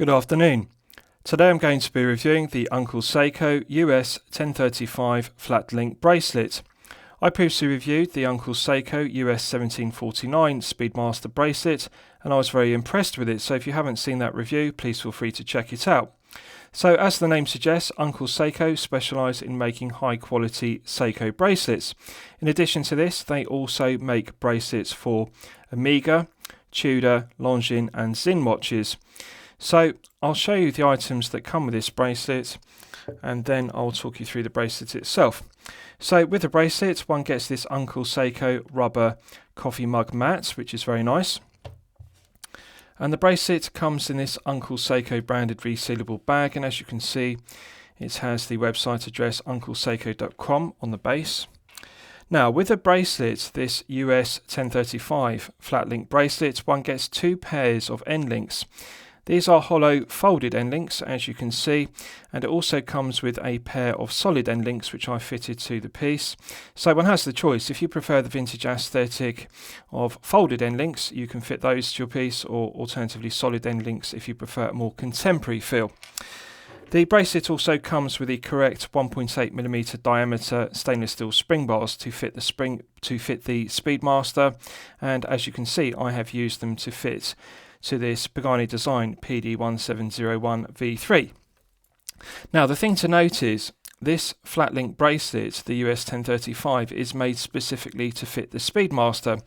Good afternoon. Today I'm going to be reviewing the Uncle Seiko US1035 flat link bracelet. I previously reviewed the Uncle Seiko US1749 Speedmaster bracelet and I was very impressed with it, so if you haven't seen that review, please feel free to check it out. So as the name suggests, Uncle Seiko specialise in making high quality Seiko bracelets. In addition to this, they also make bracelets for Omega, Tudor, Longines and Zinn watches. So I'll show you the items that come with this bracelet and then I'll talk you through the bracelet itself. So with the bracelet, one gets this Uncle Seiko rubber coffee mug mat, which is very nice. And the bracelet comes in this Uncle Seiko branded resealable bag, and as you can see, it has the website address uncleseiko.com on the base. Now with the bracelet, this US1035 flat link bracelet, one gets two pairs of end links. These are hollow folded end links, as you can see, and it also comes with a pair of solid end links which I fitted to the piece. So one has the choice. If you prefer the vintage aesthetic of folded end links, you can fit those to your piece, or alternatively solid end links if you prefer a more contemporary feel. The bracelet also comes with the correct 1.8mm diameter stainless steel spring bars to fit the Speedmaster, and as you can see, I have used them to fit to this Pagani design PD1701 V3. Now the thing to note is this flat link bracelet, the US1035, is made specifically to fit the Speedmaster.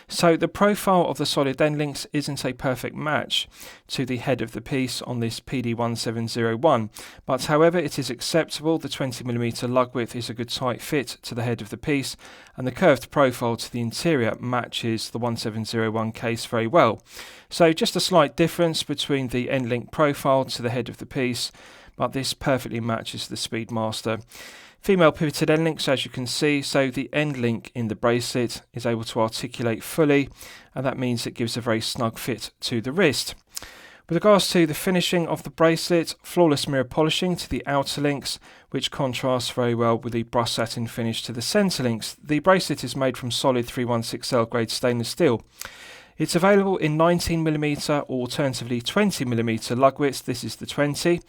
So the profile of the solid end links isn't a perfect match to the head of the piece on this PD1701, but however it is acceptable. The 20mm lug width is a good tight fit to the head of the piece, and the curved profile to the interior matches the 1701 case very well. So just a slight difference between the end link profile to the head of the piece, but this perfectly matches the Speedmaster. Female pivoted end links, as you can see, so the end link in the bracelet is able to articulate fully, and that means it gives a very snug fit to the wrist. With regards to the finishing of the bracelet, flawless mirror polishing to the outer links, which contrasts very well with the brushed satin finish to the centre links. The bracelet is made from solid 316L grade stainless steel. It's available in 19mm or alternatively 20mm lug width. This is the 20,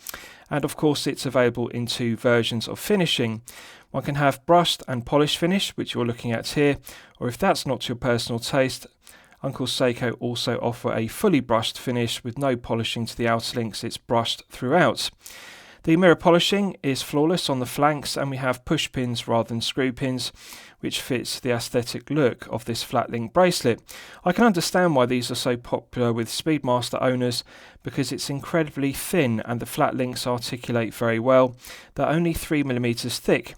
and of course it's available in two versions of finishing. One can have brushed and polished finish, which you're looking at here, or if that's not your personal taste, Uncle Seiko also offer a fully brushed finish with no polishing to the outer links. It's brushed throughout. The mirror polishing is flawless on the flanks, and we have push pins rather than screw pins, which fits the aesthetic look of this flat link bracelet. I can understand why these are so popular with Speedmaster owners, because it's incredibly thin and the flat links articulate very well. They're only 3mm thick.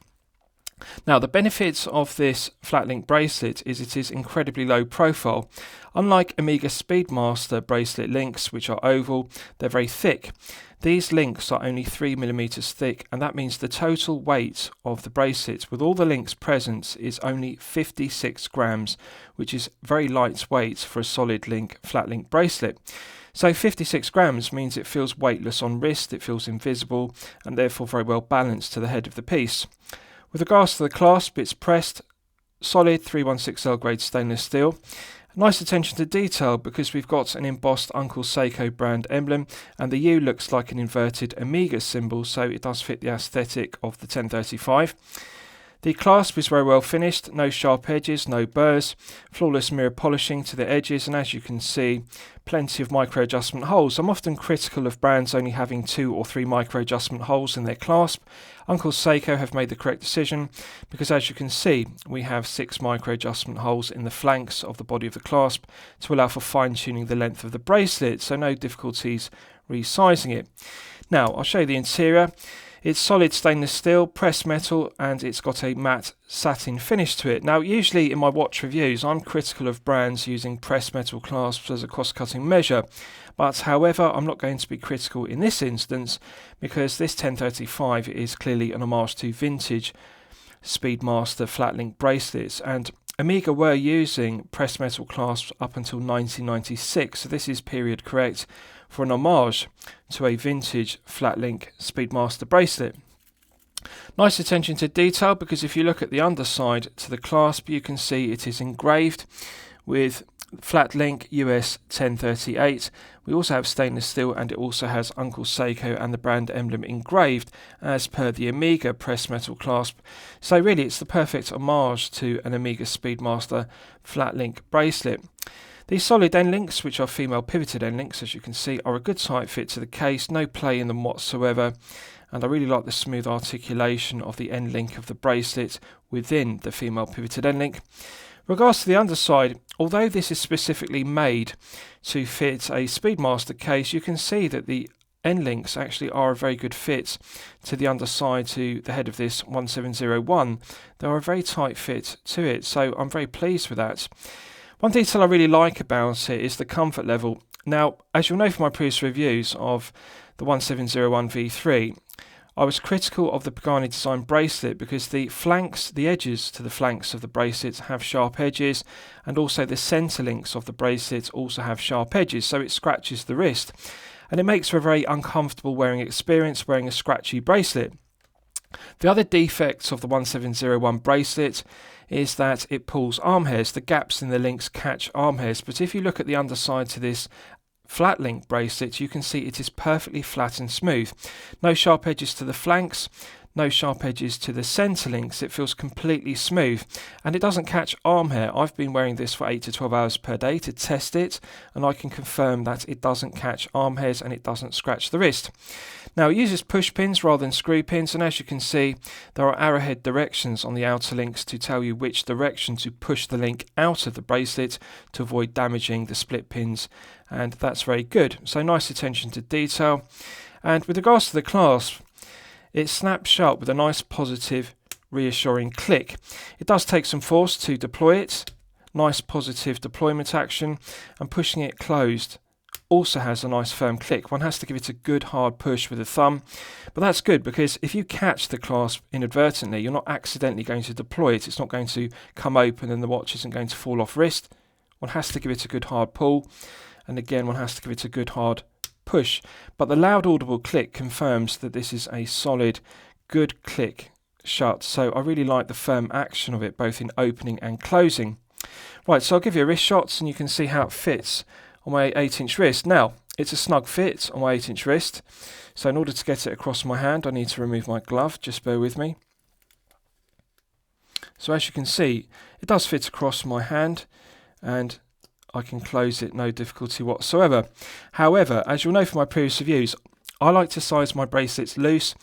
Now the benefits of this flat link bracelet is it is incredibly low profile. Unlike Omega Speedmaster bracelet links, which are oval, they're very thick. These links are only 3mm thick, and that means the total weight of the bracelet with all the links present is only 56 grams, which is very lightweight for a solid link flat link bracelet. So 56 grams means it feels weightless on wrist, it feels invisible, and therefore very well balanced to the head of the piece. With regards to the clasp, it's pressed solid 316L grade stainless steel. Nice attention to detail, because we've got an embossed Uncle Seiko brand emblem, and the U looks like an inverted Omega symbol, so it does fit the aesthetic of the 1035. The clasp is very well finished, no sharp edges, no burrs, flawless mirror polishing to the edges, and as you can see, plenty of micro adjustment holes. I'm often critical of brands only having 2 or 3 micro adjustment holes in their clasp. Uncle Seiko have made the correct decision, because as you can see, we have 6 micro adjustment holes in the flanks of the body of the clasp to allow for fine tuning the length of the bracelet, so no difficulties resizing it. Now I'll show you the interior. It's solid stainless steel, pressed metal, and it's got a matte satin finish to it. Now, usually in my watch reviews, I'm critical of brands using pressed metal clasps as a cost-cutting measure. But however, I'm not going to be critical in this instance, because this 1035 is clearly an homage to vintage Speedmaster flat link bracelets, and Omega were using pressed metal clasps up until 1996, so this is period correct for an homage to a vintage flat link Speedmaster bracelet. Nice attention to detail, because if you look at the underside to the clasp, you can see it is engraved with flat link US1038. We also have stainless steel, and it also has Uncle Seiko and the brand emblem engraved as per the Omega pressed metal clasp. So really it's the perfect homage to an Omega Speedmaster flat link bracelet. These solid end links, which are female pivoted end links, as you can see, are a good tight fit to the case, no play in them whatsoever, and I really like the smooth articulation of the end link of the bracelet within the female pivoted end link. Regards to the underside, although this is specifically made to fit a Speedmaster case, you can see that the end links actually are a very good fit to the underside to the head of this 1701. They are a very tight fit to it, so I'm very pleased with that. One detail I really like about it is the comfort level. Now, as you'll know from my previous reviews of the 1701 V3, I was critical of the Pagani design bracelet because the flanks, the edges to the flanks of the bracelet have sharp edges, and also the centre links of the bracelet also have sharp edges, so it scratches the wrist. And it makes for a very uncomfortable wearing experience, wearing a scratchy bracelet. The other defects of the 1701 bracelet is that it pulls arm hairs. The gaps in the links catch arm hairs, but if you look at the underside to this flat link bracelet, you can see it is perfectly flat and smooth. No sharp edges to the flanks, no sharp edges to the centre links. It feels completely smooth, and it doesn't catch arm hair. I've been wearing this for 8 to 12 hours per day to test it, and I can confirm that it doesn't catch arm hairs and it doesn't scratch the wrist. Now, it uses push pins rather than screw pins, and as you can see, there are arrowhead directions on the outer links to tell you which direction to push the link out of the bracelet to avoid damaging the split pins, and that's very good. So nice attention to detail. And with regards to the clasp, it snaps shut with a nice positive reassuring click. It does take some force to deploy it, nice positive deployment action, and pushing it closed also has a nice firm click. One has to give it a good hard push with the thumb, but that's good because if you catch the clasp inadvertently, you're not accidentally going to deploy it. It's not going to come open and the watch isn't going to fall off wrist. One has to give it a good hard pull, and again one has to give it a good hard push, but the loud audible click confirms that this is a solid, good click shut. So I really like the firm action of it both in opening and closing. Right, so I'll give you a wrist shots and you can see how it fits on my 8-inch wrist. Now, it's a snug fit on my 8-inch wrist, so in order to get it across my hand I need to remove my glove. Just bear with me. So as you can see, it does fit across my hand and I can close it no difficulty whatsoever. However, as you'll know from my previous reviews, I like to size my bracelets loose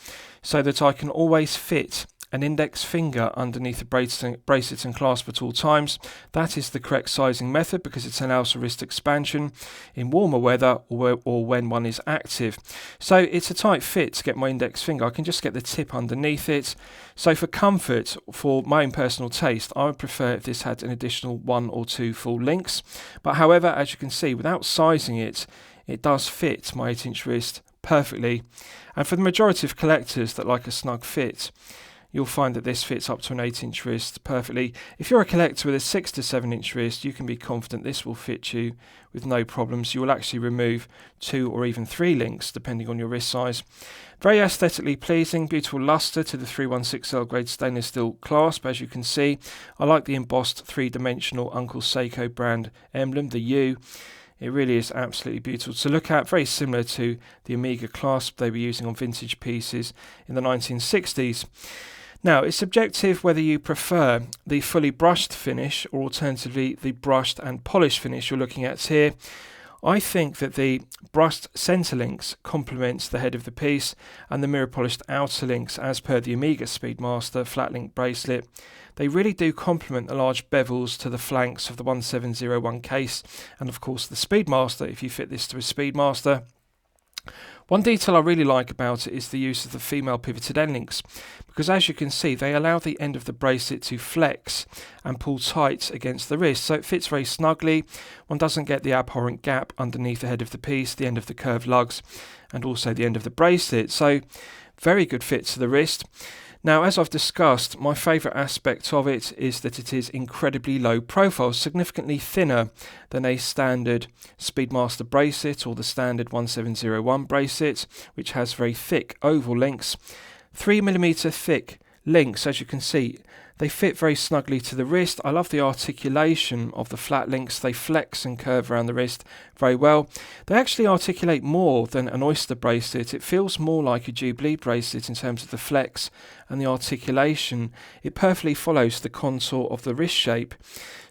so that I can always fit an index finger underneath the bracelet and clasp at all times. That is the correct sizing method because it allows for wrist expansion in warmer weather or when one is active. So it's a tight fit to get my index finger. I can just get the tip underneath it. So for comfort, for my own personal taste, I would prefer if this had an additional 1 or 2 full links. But however, as you can see, without sizing it, it does fit my 8-inch wrist perfectly. And for the majority of collectors that like a snug fit, you'll find that this fits up to an 8-inch wrist perfectly. If you're a collector with a 6 to 7-inch wrist, you can be confident this will fit you with no problems. You will actually remove 2 or even 3 links depending on your wrist size. Very aesthetically pleasing, beautiful lustre to the 316L grade stainless steel clasp. As you can see, I like the embossed 3-dimensional Uncle Seiko brand emblem, the U. It really is absolutely beautiful to look at, very similar to the Omega clasp they were using on vintage pieces in the 1960s. Now, it's subjective whether you prefer the fully brushed finish or alternatively the brushed and polished finish you're looking at here. I think that the brushed centre links complements the head of the piece and the mirror polished outer links as per the Omega Speedmaster flat link bracelet. They really do complement the large bevels to the flanks of the 1701 case and of course the Speedmaster if you fit this to a Speedmaster. One detail I really like about it is the use of the female pivoted end links, because as you can see they allow the end of the bracelet to flex and pull tight against the wrist, so it fits very snugly. One doesn't get the abhorrent gap underneath the head of the piece, the end of the curved lugs and also the end of the bracelet, so very good fit to the wrist. Now, as I've discussed, my favourite aspect of it is that it is incredibly low profile, significantly thinner than a standard Speedmaster bracelet or the standard 1701 bracelet, which has very thick oval links. 3mm thick links, as you can see, They fit very snugly to the wrist. I love the articulation of the flat links. They flex and curve around the wrist very well. They actually articulate more than an oyster bracelet. It feels more like a Jubilee bracelet in terms of the flex and the articulation. It perfectly follows the contour of the wrist shape.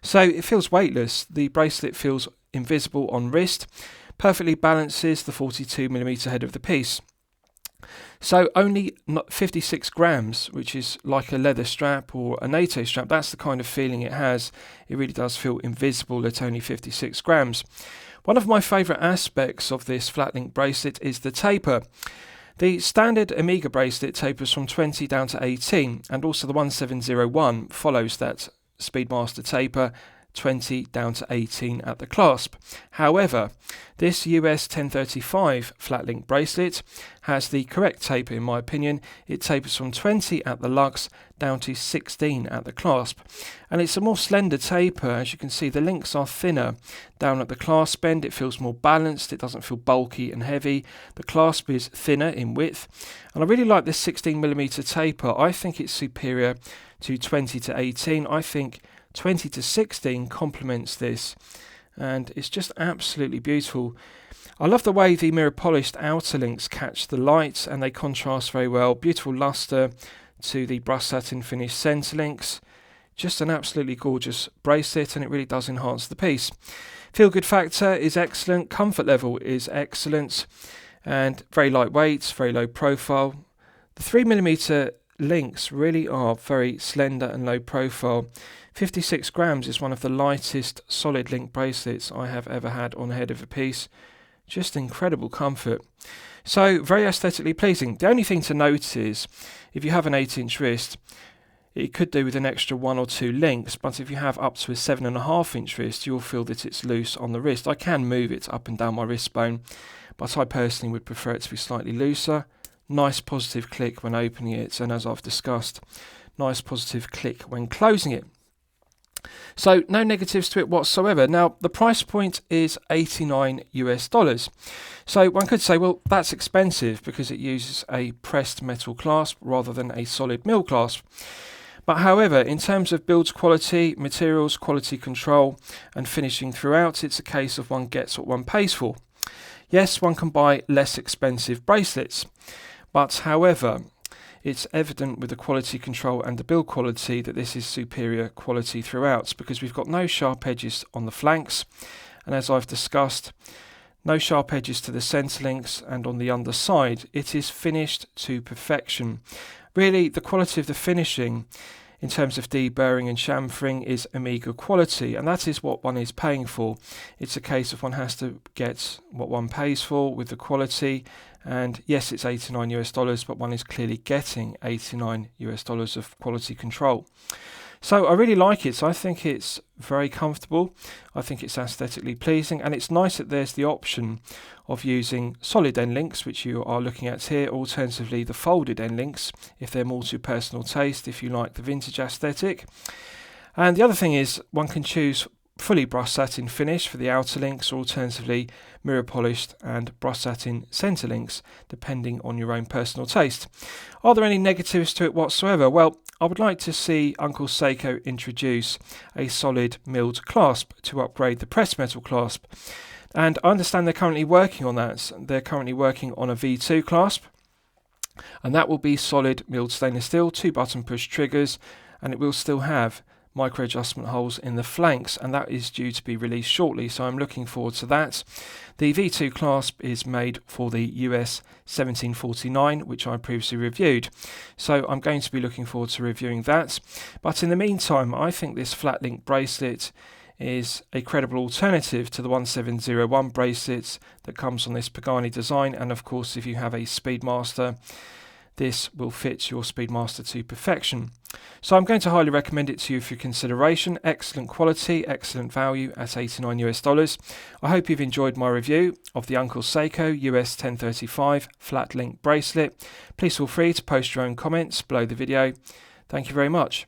So it feels weightless. The bracelet feels invisible on wrist. Perfectly balances the 42mm head of the piece. So only 56 grams, which is like a leather strap or a NATO strap. That's the kind of feeling it has. It really does feel invisible at only 56 grams. One of my favourite aspects of this flat link bracelet is the taper. The standard Omega bracelet tapers from 20 down to 18, and also the 1701 follows that Speedmaster taper, 20 down to 18 at the clasp. However, this US1035 flat link bracelet has the correct taper in my opinion. It tapers from 20 at the lugs down to 16 at the clasp, and it's a more slender taper. As you can see, the links are thinner down at the clasp end. It feels more balanced. It doesn't feel bulky and heavy. The clasp is thinner in width, and I really like this 16mm taper. I think it's superior to 20 to 18. I think 20 to 16 complements this, and it's just absolutely beautiful. I love the way the mirror polished outer links catch the light and they contrast very well. Beautiful luster to the brushed satin finish centre links. Just an absolutely gorgeous bracelet, and it really does enhance the piece. Feel good factor is excellent, comfort level is excellent, and very lightweight, very low profile. The 3mm links really are very slender and low profile. 56 grams is one of the lightest solid link bracelets I have ever had on the head of a piece. Just incredible comfort. So very aesthetically pleasing. The only thing to note is if you have an 8-inch wrist, it could do with an extra 1 or 2 links, but if you have up to a 7.5-inch wrist, you'll feel that it's loose on the wrist. I can move it up and down my wrist bone, but I personally would prefer it to be slightly looser. Nice positive click when opening it, and as I've discussed, nice positive click when closing it. So no negatives to it whatsoever. Now the price point is $89 US. So one could say, well, that's expensive because it uses a pressed metal clasp rather than a solid mill clasp. But however, in terms of build quality, materials, quality control and finishing throughout, it's a case of one gets what one pays for. Yes, one can buy less expensive bracelets, but however, it's evident with the quality control and the build quality that this is superior quality throughout, because we've got no sharp edges on the flanks, and as I've discussed, no sharp edges to the centre links, and on the underside it is finished to perfection. Really, the quality of the finishing in terms of deburring and chamfering is Omega quality, and that is what one is paying for. It's a case of one has to get what one pays for with the quality, and yes, it's $89 US, but one is clearly getting $89 US of quality control. So I really like it. I think it's very comfortable. I think it's aesthetically pleasing, and it's nice that there's the option of using solid end links, which you are looking at here, alternatively the folded end links if they're more to personal taste, if you like the vintage aesthetic. And the other thing is one can choose fully brushed satin finish for the outer links, or alternatively mirror polished and brushed satin centre links, depending on your own personal taste. Are there any negatives to it whatsoever? Well, I would like to see Uncle Seiko introduce a solid milled clasp to upgrade the pressed metal clasp, and I understand they're currently working on that. They're currently working on a V2 clasp, and that will be solid milled stainless steel, 2 button push triggers, and it will still have micro adjustment holes in the flanks, and that is due to be released shortly, so I'm looking forward to that. The V2 clasp is made for the US 1749, which I previously reviewed, so I'm going to be looking forward to reviewing that. But in the meantime, I think this flat link bracelet is a credible alternative to the 1701 bracelets that comes on this Pagani design, and of course if you have a Speedmaster, this will fit your Speedmaster to perfection. So I'm going to highly recommend it to you for your consideration. Excellent quality, excellent value at $89 US. I hope you've enjoyed my review of the Uncle Seiko US1035 flat link bracelet. Please feel free to post your own comments below the video. Thank you very much.